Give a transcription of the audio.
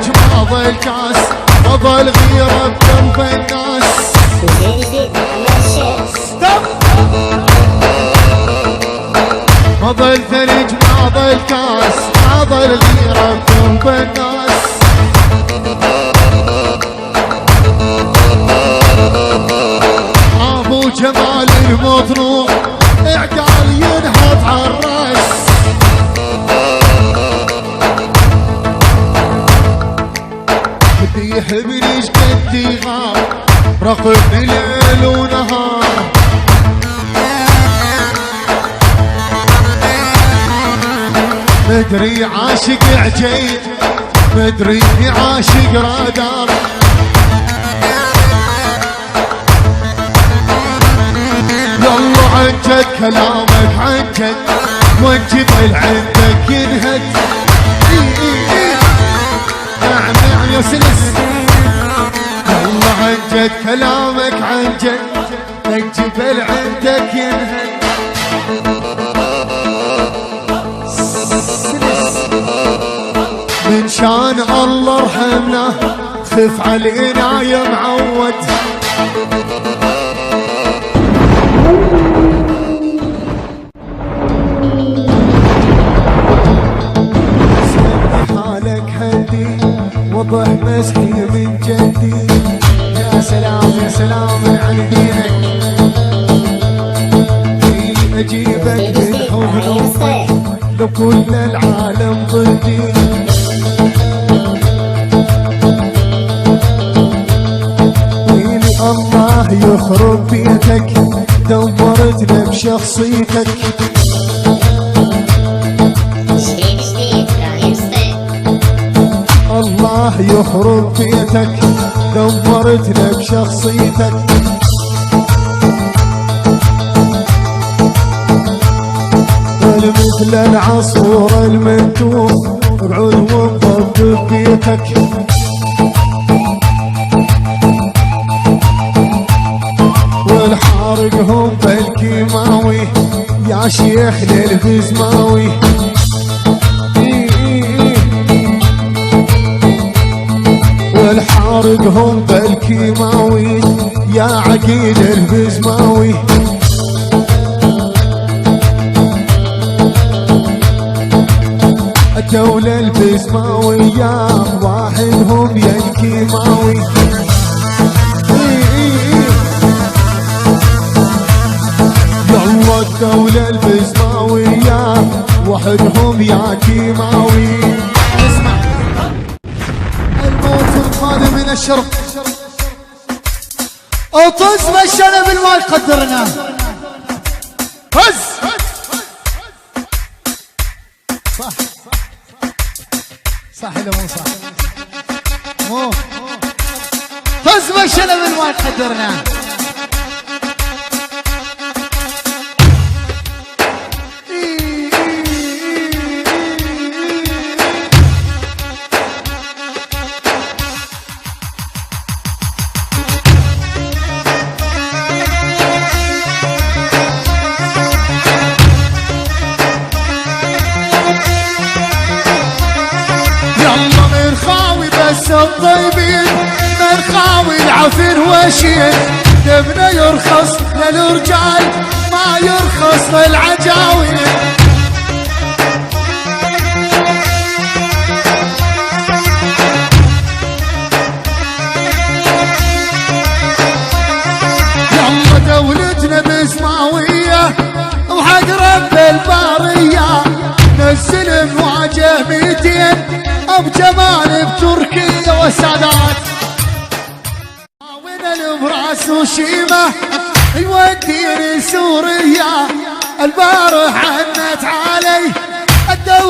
الفرج ما ظل كاس، وظل غيره بقلب الناس. ما ظل فرج ما ظل كاس، ما ظل غيره بقلب الناس. ابو جمال المظلوم اعدال ينهض عالراس. بدي يحبني ايش قد يغار، رقبني ليل ونهار. مدري عاشق عجيب، مدري عاشق رادار. والله عن جد كلامك عن جد، والجبل عندك ينهد. نعم نعم يا سلس. والله عن جد كلامك عن جد، الجبل عندك ينهد. من شان الله ارحمنا، خف علينا يا معود. حالك هدي وضح مسحي من جدي. يا سلام يا سلام على دينك، اجيبك من حضن امك لو كل العالم ضدي. الله يخرب بيتك، دمرتنا بشخصيتك. الله يخرب بيتك، دمرتنا بشخصيتك. مثل العصفور المنتوب ابعد وانضب بيتك. والحارقهم بالكيماوي يا شيخ للبزماوي. والحارقهم بالكيماوي يا عقيل البزماوي. الدولة البزماوية واحدهم يا الكيماوي. يلا الدولة البزماوية وحدهم يا كيماوي. اسمع الموت القادم من الشرق، اطز بالشنب ما يقدرنا. هز صح صح ولا مو صح؟ مو طز بالشنب ما يقدرنا. الطيبين مرخاوي العفن وشين، دمنا يرخص للرجال ما يرخص للعجاوين. يلا دولتنا بزماوية وحق رب البارية، نزل مواجه 200 بجمال بتركيا والسادات. وين البراس وشيمة يوديني سوريا، البارح عنت علي الدولة